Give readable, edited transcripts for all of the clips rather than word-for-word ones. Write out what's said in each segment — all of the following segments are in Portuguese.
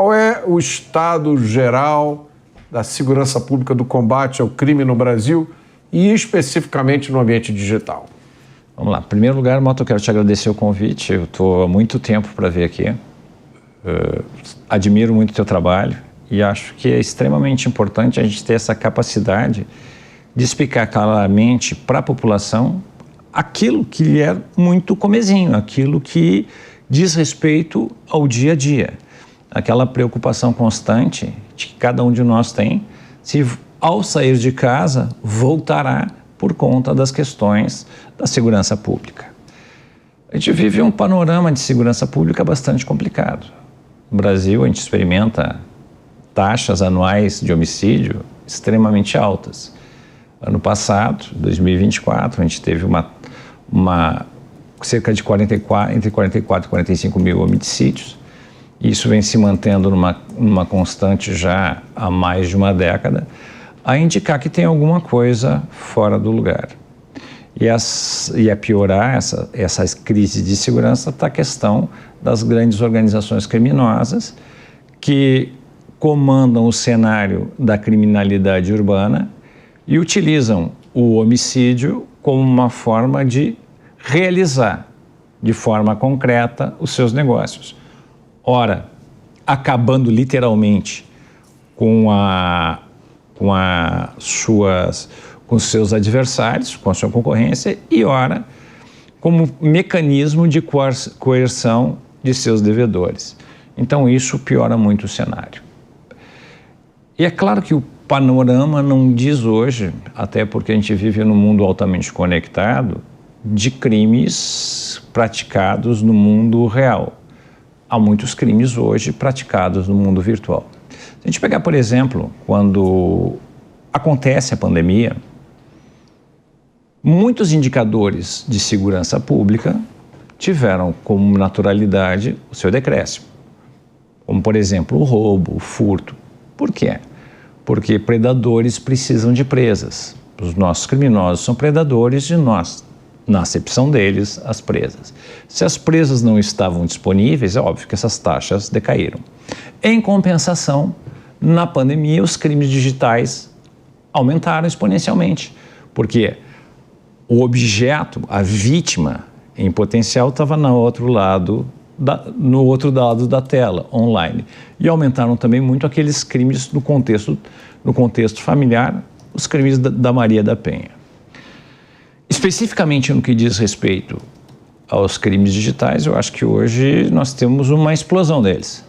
qual é o estado geral da segurança pública, do combate ao crime no Brasil e especificamente no ambiente digital? Vamos lá. Em primeiro lugar, Mota, eu quero te agradecer o convite. Eu estou há muito tempo para vir aqui. Admiro muito o teu trabalho e acho que é extremamente importante a gente ter essa capacidade de explicar claramente para a população aquilo que é muito comezinho, aquilo que diz respeito ao dia a dia. Aquela preocupação constante de que cada um de nós tem, se ao sair de casa voltará por conta das questões da segurança pública. A gente vive um panorama de segurança pública bastante complicado. No Brasil, a gente experimenta taxas anuais de homicídio extremamente altas. Ano passado, 2024, a gente teve cerca de entre 44 e 45 mil homicídios. Isso vem se mantendo numa constante já há mais de uma década, a indicar que tem alguma coisa fora do lugar. E a piorar essa crise de segurança está a questão das grandes organizações criminosas que comandam o cenário da criminalidade urbana e utilizam o homicídio como uma forma de realizar de forma concreta os seus negócios. Ora, acabando literalmente com os seus adversários, com a sua concorrência, e ora, como mecanismo de coerção de seus devedores. Então, isso piora muito o cenário. E é claro que o panorama não diz hoje, até porque a gente vive num mundo altamente conectado, de crimes praticados no mundo real. Há muitos crimes hoje praticados no mundo virtual. Se a gente pegar, por exemplo, quando acontece a pandemia, muitos indicadores de segurança pública tiveram como naturalidade o seu decréscimo. Como, por exemplo, o roubo, o furto. Por quê? Porque predadores precisam de presas. Os nossos criminosos são predadores de nós, na acepção deles, as presas. Se as presas não estavam disponíveis, é óbvio que essas taxas decaíram. Em compensação, na pandemia, os crimes digitais aumentaram exponencialmente, porque o objeto, a vítima em potencial, estava no outro lado da tela, online. E aumentaram também muito aqueles crimes no contexto familiar, os crimes da Maria da Penha. Especificamente no que diz respeito aos crimes digitais, eu acho que hoje nós temos uma explosão deles.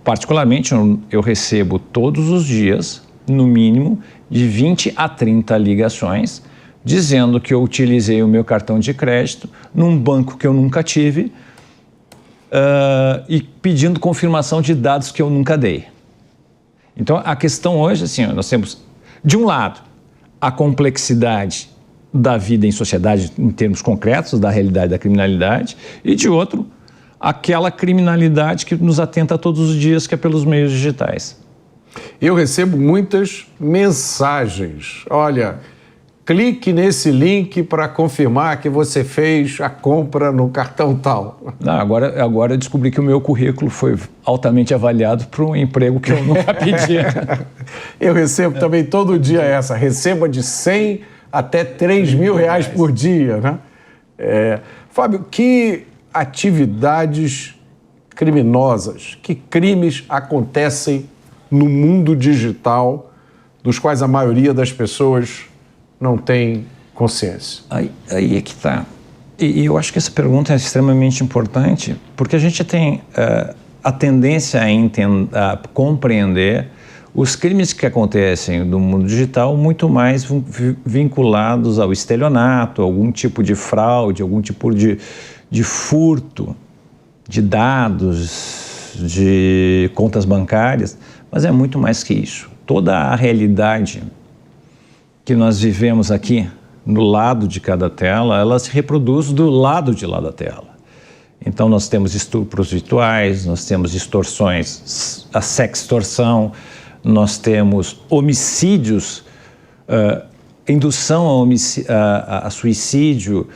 Particularmente, eu recebo todos os dias, no mínimo, de 20 a 30 ligações, dizendo que eu utilizei o meu cartão de crédito num banco que eu nunca tive e pedindo confirmação de dados que eu nunca dei. Então, a questão hoje, assim, nós temos, de um lado, a complexidade da vida em sociedade em termos concretos, da realidade da criminalidade, e de outro, aquela criminalidade que nos atenta todos os dias, que é pelos meios digitais. Eu recebo muitas mensagens. Olha, clique nesse link para confirmar que você fez a compra no cartão tal. Não, agora eu descobri que o meu currículo foi altamente avaliado para um emprego que eu nunca pedi. Eu recebo também todo dia essa. Receba de 100 até 3 mil reais por dia, né? Fábio, que atividades criminosas, que crimes acontecem no mundo digital, dos quais a maioria das pessoas não tem consciência? Aí é que está. E eu acho que essa pergunta é extremamente importante, porque a gente tem a tendência a compreender os crimes que acontecem no mundo digital muito mais vinculados ao estelionato, algum tipo de fraude, algum tipo de furto de dados, de contas bancárias, mas é muito mais que isso. Toda a realidade que nós vivemos aqui, no lado de cada tela, ela se reproduz do lado de lá da tela. Então nós temos estupros virtuais, nós temos extorsões, a sextorção, nós temos homicídios, indução a suicídio,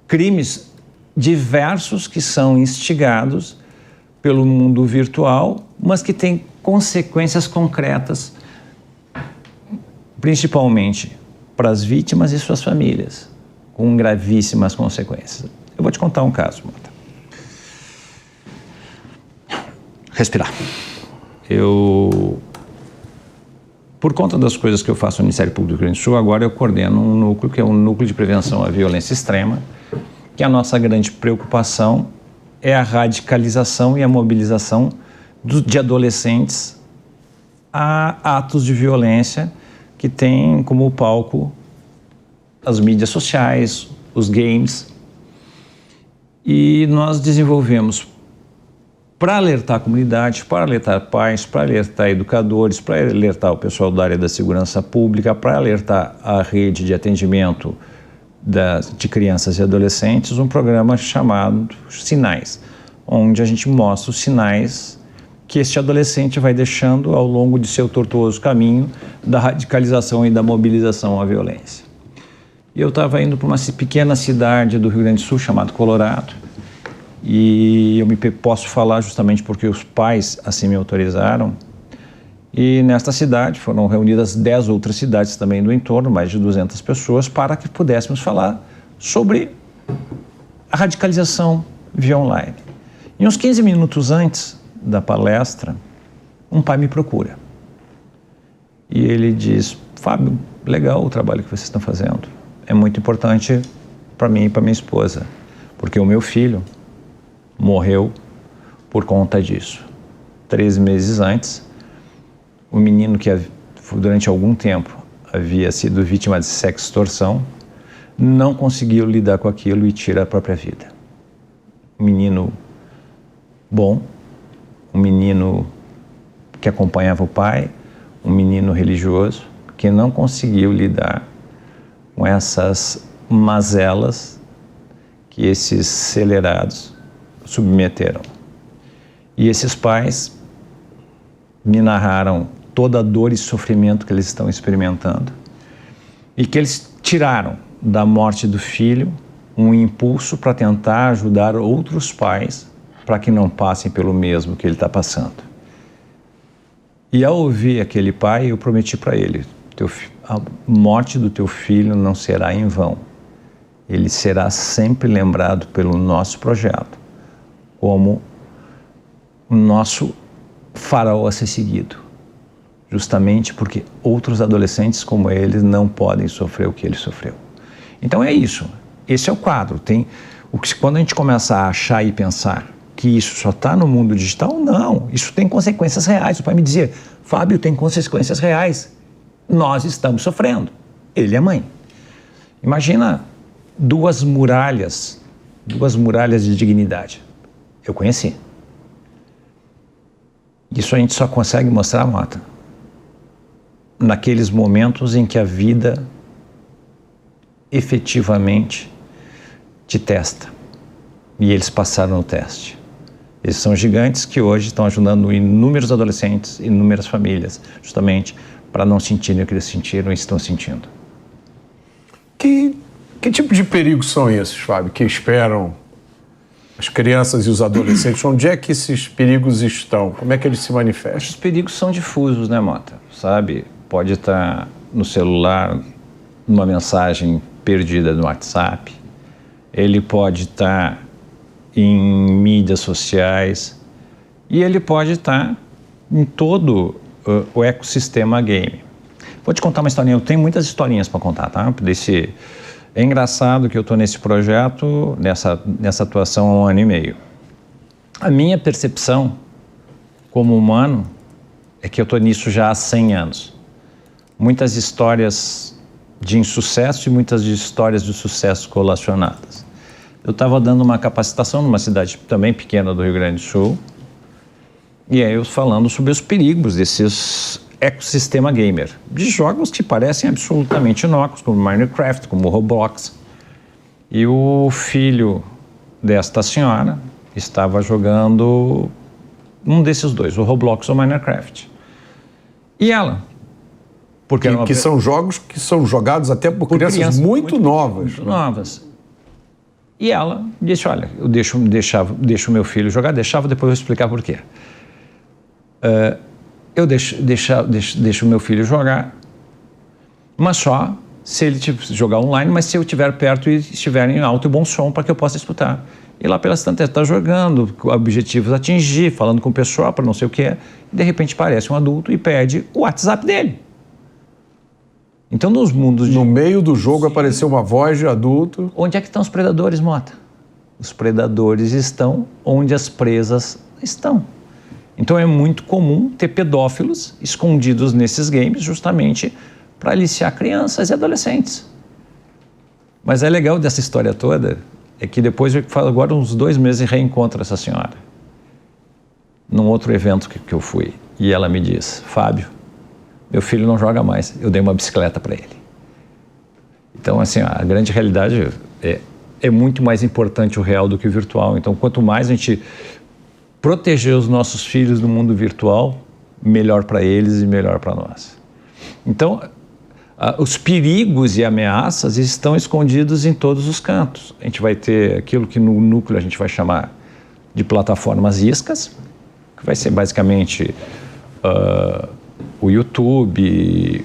crimes diversos que são instigados pelo mundo virtual, mas que tem consequências concretas, principalmente para as vítimas e suas famílias, com gravíssimas consequências. Eu vou te contar um caso, Mota. Respirar. Por conta das coisas que eu faço no Ministério Público do Rio Grande do Sul, agora eu coordeno um núcleo que é um núcleo de prevenção à violência extrema, que a nossa grande preocupação é a radicalização e a mobilização de adolescentes a atos de violência que têm como palco as mídias sociais, os games. E nós desenvolvemos, para alertar a comunidade, para alertar pais, para alertar educadores, para alertar o pessoal da área da segurança pública, para alertar a rede de atendimento de crianças e adolescentes, um programa chamado Sinais, onde a gente mostra os sinais que este adolescente vai deixando ao longo de seu tortuoso caminho da radicalização e da mobilização à violência. E eu estava indo para uma pequena cidade do Rio Grande do Sul chamada Colorado, e eu posso falar justamente porque os pais assim me autorizaram. E nesta cidade foram reunidas 10 outras cidades também do entorno, mais de 200 pessoas, para que pudéssemos falar sobre a radicalização via online. E uns 15 minutos antes da palestra, um pai me procura. E ele diz: Fábio, legal o trabalho que vocês estão fazendo. É muito importante para mim e para minha esposa, porque o meu filho morreu por conta disso. 3 meses antes, o menino que durante algum tempo havia sido vítima de sextorção não conseguiu lidar com aquilo e tira a própria vida. Um menino bom, um menino que acompanhava o pai, um menino religioso que não conseguiu lidar com essas mazelas que esses acelerados submeteram. E esses pais me narraram toda a dor e sofrimento que eles estão experimentando e que eles tiraram da morte do filho um impulso para tentar ajudar outros pais para que não passem pelo mesmo que ele está passando. E ao ouvir aquele pai, eu prometi para ele: a morte do teu filho não será em vão. Ele será sempre lembrado pelo nosso projeto como o nosso farol a ser seguido, justamente porque outros adolescentes como ele não podem sofrer o que ele sofreu. Então é isso, esse é o quadro. Quando a gente começa a achar e pensar que isso só está no mundo digital, não, isso tem consequências reais. O pai me dizia: Fábio, tem consequências reais, nós estamos sofrendo. Ele é mãe. Imagina duas muralhas de dignidade. Eu conheci. Isso a gente só consegue mostrar, Mota, naqueles momentos em que a vida efetivamente te testa. E eles passaram no teste. Eles são gigantes que hoje estão ajudando inúmeros adolescentes, inúmeras famílias, justamente para não sentirem o que eles sentiram e estão sentindo. Que tipo de perigos são esses, Fábio, que esperam as crianças e os adolescentes? Onde é que esses perigos estão? Como é que eles se manifestam? Os perigos são difusos, né, Mota? Sabe? Pode estar no celular, numa mensagem perdida no WhatsApp. Ele pode estar em mídias sociais. E ele pode estar em todo o ecossistema game. Vou te contar uma historinha. Eu tenho muitas historinhas para contar, tá? É engraçado que eu estou nesse projeto, nessa atuação há 1 ano e meio. A minha percepção como humano é que eu estou nisso já há 100 anos. Muitas histórias de insucesso e muitas histórias de sucesso colacionadas. Eu estava dando uma capacitação numa cidade também pequena do Rio Grande do Sul, e aí eu falando sobre os perigos desses ecossistema gamer, de jogos que parecem absolutamente inócuos, como Minecraft, como Roblox. E o filho desta senhora estava jogando um desses dois, o Roblox ou Minecraft. E ela, que são jogos que são jogados até por crianças muito novas. Muito novas. E ela disse, olha, eu deixo o meu filho jogar, deixava, depois eu vou explicar por quê. Eu deixo o meu filho jogar, mas só se ele jogar online, mas se eu estiver perto e estiver em alto e bom som para que eu possa escutar. E lá pelas tantas está jogando, com objetivos a atingir, falando com o pessoal para não sei o que é, e de repente aparece um adulto e pede o WhatsApp dele. Então nos mundos No meio do jogo apareceu uma voz de adulto. Onde é que estão os predadores, Mota? Os predadores estão onde as presas estão. Então é muito comum ter pedófilos escondidos nesses games justamente para aliciar crianças e adolescentes. Mas é legal dessa história toda é que depois, eu falo agora uns 2 meses, e reencontro essa senhora num outro evento que eu fui. E ela me diz, Fábio, meu filho não joga mais, eu dei uma bicicleta para ele. Então, assim, a grande realidade é muito mais importante o real do que o virtual. Então, quanto mais a gente proteger os nossos filhos no mundo virtual, melhor para eles e melhor para nós. Então, os perigos e ameaças estão escondidos em todos os cantos. A gente vai ter aquilo que no núcleo a gente vai chamar de plataformas iscas, que vai ser basicamente o YouTube,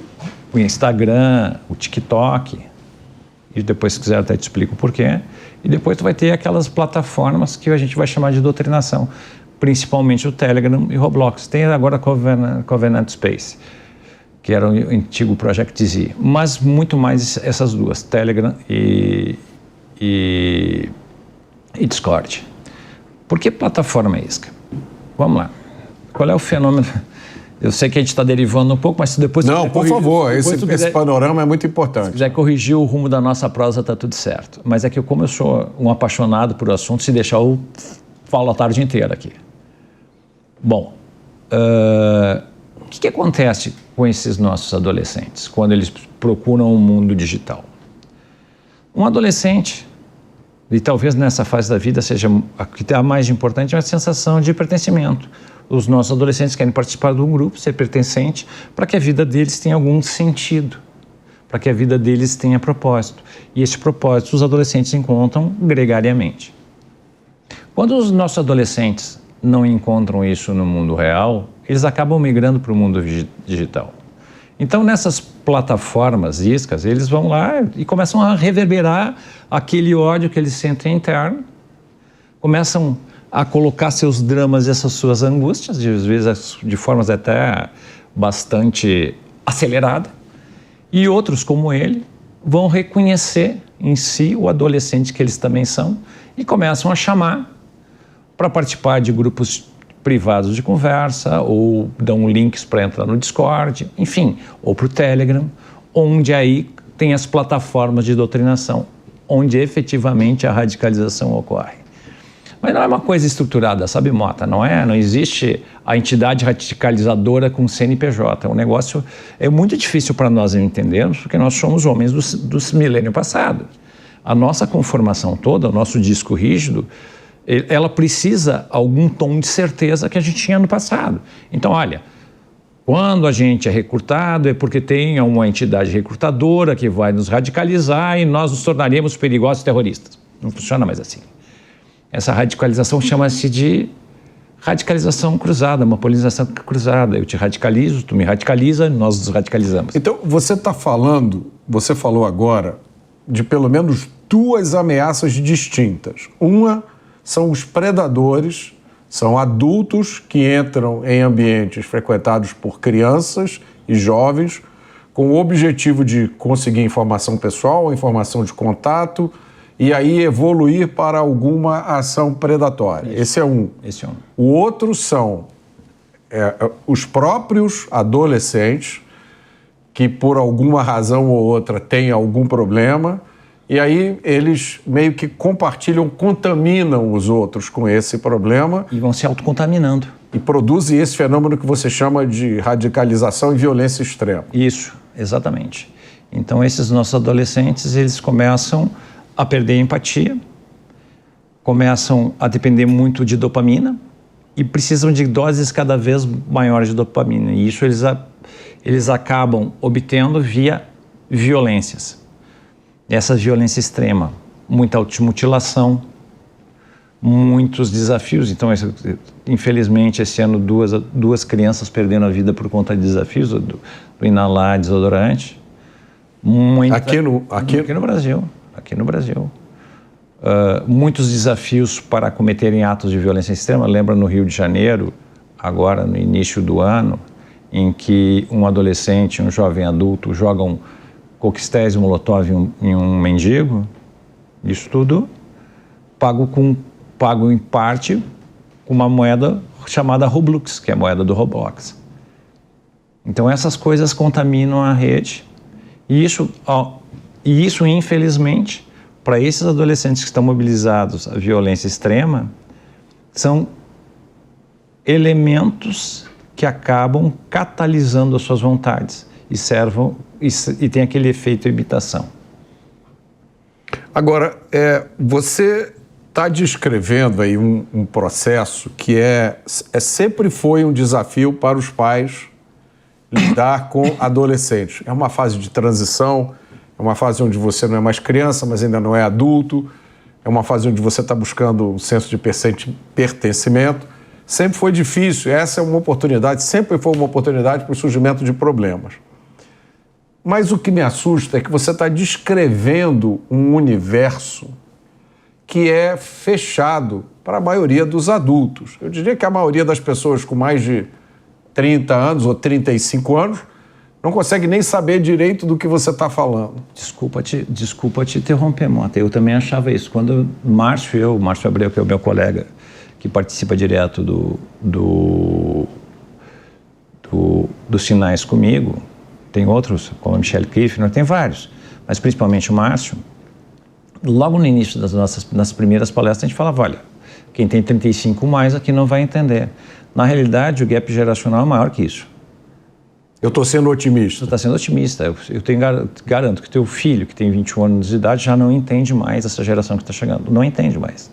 o Instagram, o TikTok, e depois, se quiser, até te explico o porquê. E depois tu vai ter aquelas plataformas que a gente vai chamar de doutrinação, principalmente o Telegram e o Roblox. Tem agora a Covenant Space, que era o antigo Project Z, mas muito mais essas duas, Telegram e Discord. Por que plataforma isca? Vamos lá. Qual é o fenômeno? Eu sei que a gente está derivando um pouco, mas se depois... Não, por favor, esse panorama é muito importante. Se quiser corrigir o rumo da nossa prosa, está tudo certo. Mas é que como eu sou um apaixonado por assunto, se deixar eu falo a tarde inteira aqui. Bom, o que acontece com esses nossos adolescentes quando eles procuram um mundo digital? Um adolescente, e talvez nessa fase da vida seja a que tem a mais importante, é uma sensação de pertencimento. Os nossos adolescentes querem participar de um grupo, ser pertencente, para que a vida deles tenha algum sentido, para que a vida deles tenha propósito. E esse propósito os adolescentes encontram gregariamente. Quando os nossos adolescentes não encontram isso no mundo real, eles acabam migrando para o mundo digital. Então, nessas plataformas iscas, eles vão lá e começam a reverberar aquele ódio que eles sentem interno, começam a colocar seus dramas e essas suas angústias, às vezes de formas até bastante aceleradas, e outros, como ele, vão reconhecer em si o adolescente que eles também são e começam a chamar para participar de grupos privados de conversa, ou dão links para entrar no Discord, enfim, ou para o Telegram, onde aí tem as plataformas de doutrinação, onde efetivamente a radicalização ocorre. Mas não é uma coisa estruturada, sabe, Mota? Não existe a entidade radicalizadora com CNPJ. O negócio é muito difícil para nós entendermos, porque nós somos homens do milênio passado. A nossa conformação toda, o nosso disco rígido, ela precisa algum tom de certeza que a gente tinha no passado. Então, olha, quando a gente é recrutado é porque tem uma entidade recrutadora que vai nos radicalizar e nós nos tornaremos perigosos terroristas. Não funciona mais assim. Essa radicalização chama-se de radicalização cruzada, uma polinização cruzada. Eu te radicalizo, tu me radicaliza, nós nos radicalizamos. Então, você falou agora de pelo menos 2 ameaças distintas. Uma são os predadores, são adultos que entram em ambientes frequentados por crianças e jovens com o objetivo de conseguir informação pessoal, informação de contato, e aí evoluir para alguma ação predatória. Esse é um. O outro são os próprios adolescentes que, por alguma razão ou outra, têm algum problema, e aí eles meio que compartilham, contaminam os outros com esse problema. E vão se autocontaminando. E produzem esse fenômeno que você chama de radicalização e violência extrema. Isso, exatamente. Então, esses nossos adolescentes, eles começam a perder a empatia, começam a depender muito de dopamina e precisam de doses cada vez maiores de dopamina. E isso eles acabam obtendo via violências. Essa violência extrema muita automutilação, muitos desafios. Então, infelizmente, esse ano duas crianças perderam a vida por conta de desafios do inalar desodorante. Aqui no Brasil. Aqui no Brasil. Muitos desafios para cometerem atos de violência extrema. Lembra no Rio de Janeiro, agora no início do ano, em que um adolescente, um jovem adulto jogam coquetéis e molotov em um mendigo? Isso tudo pago em parte com uma moeda chamada Roblox, que é a moeda do Roblox. Então essas coisas contaminam a rede e isso infelizmente, para esses adolescentes que estão mobilizados à violência extrema, são elementos que acabam catalisando as suas vontades e tem aquele efeito imitação. Agora, você está descrevendo aí um processo que sempre foi um desafio para os pais lidar com adolescentes. É uma fase de transição, é uma fase onde você não é mais criança, mas ainda não é adulto, é uma fase onde você está buscando um senso de pertencimento. Sempre foi difícil, essa é uma oportunidade, sempre foi uma oportunidade para o surgimento de problemas. Mas o que me assusta é que você está descrevendo um universo que é fechado para a maioria dos adultos. Eu diria que a maioria das pessoas com mais de 30 anos ou 35 anos não consegue nem saber direito do que você está falando. Desculpa te interromper, Mota. Eu também achava isso. Quando Márcio Abreu, que é o meu colega, que participa direto dos sinais comigo, tem outros, como a Michelle Kiffner, tem vários, mas principalmente o Márcio. Logo no início nas primeiras palestras, a gente falava, olha, quem tem 35 mais aqui não vai entender. Na realidade, o gap geracional é maior que isso. Eu estou sendo otimista. Você está sendo otimista. Eu garanto que teu filho, que tem 21 anos de idade, já não entende mais essa geração que está chegando. Não entende mais.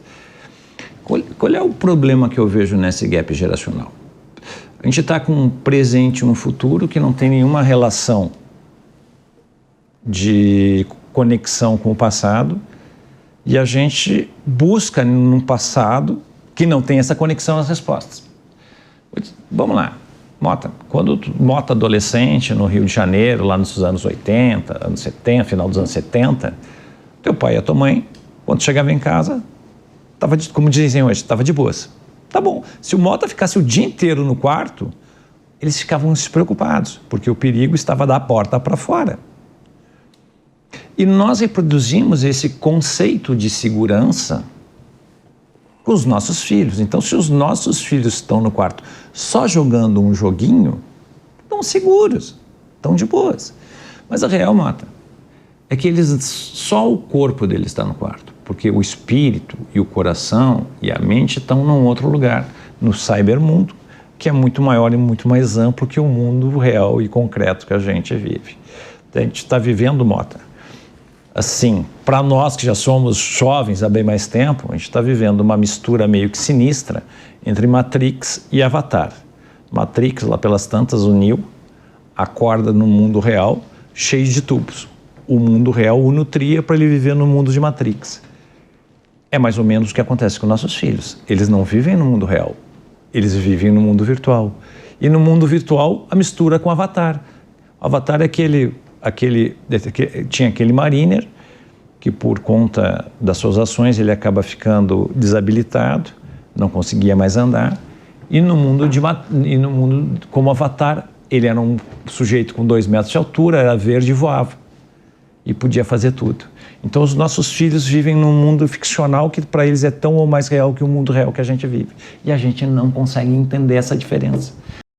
Qual é o problema que eu vejo nesse gap geracional? A gente está com um presente e um futuro que não tem nenhuma relação de conexão com o passado e a gente busca num passado que não tem essa conexão as respostas. Vamos lá. Mota, quando Mota adolescente no Rio de Janeiro, lá nos anos 80, anos 70, final dos anos 70, teu pai e a tua mãe, quando chegava em casa, como dizem hoje, estava de boas. Tá bom, se o Mota ficasse o dia inteiro no quarto, eles ficavam despreocupados, porque o perigo estava da porta para fora. E nós reproduzimos esse conceito de segurança com os nossos filhos. Então, se os nossos filhos estão no quarto só jogando um joguinho, estão seguros, estão de boas. Mas a real, Mota, é que só o corpo deles está no quarto, porque o espírito e o coração e a mente estão num outro lugar, no cybermundo, que é muito maior e muito mais amplo que o mundo real e concreto que a gente vive. A gente está vivendo, Mota, assim, para nós que já somos jovens há bem mais tempo, a gente está vivendo uma mistura meio que sinistra entre Matrix e Avatar. Matrix, lá pelas tantas, uniu, acorda no mundo real, cheio de tubos. O mundo real o nutria para ele viver no mundo de Matrix. É mais ou menos o que acontece com nossos filhos. Eles não vivem no mundo real, eles vivem no mundo virtual. E no mundo virtual, a mistura com Avatar. O Avatar é tinha aquele mariner que por conta das suas ações ele acaba ficando desabilitado, não conseguia mais andar, e no mundo como Avatar, ele era um sujeito com 2 metros de altura, era verde e voava, e podia fazer tudo. Então os nossos filhos vivem num mundo ficcional que para eles é tão ou mais real que o mundo real que a gente vive, e a gente não consegue entender essa diferença.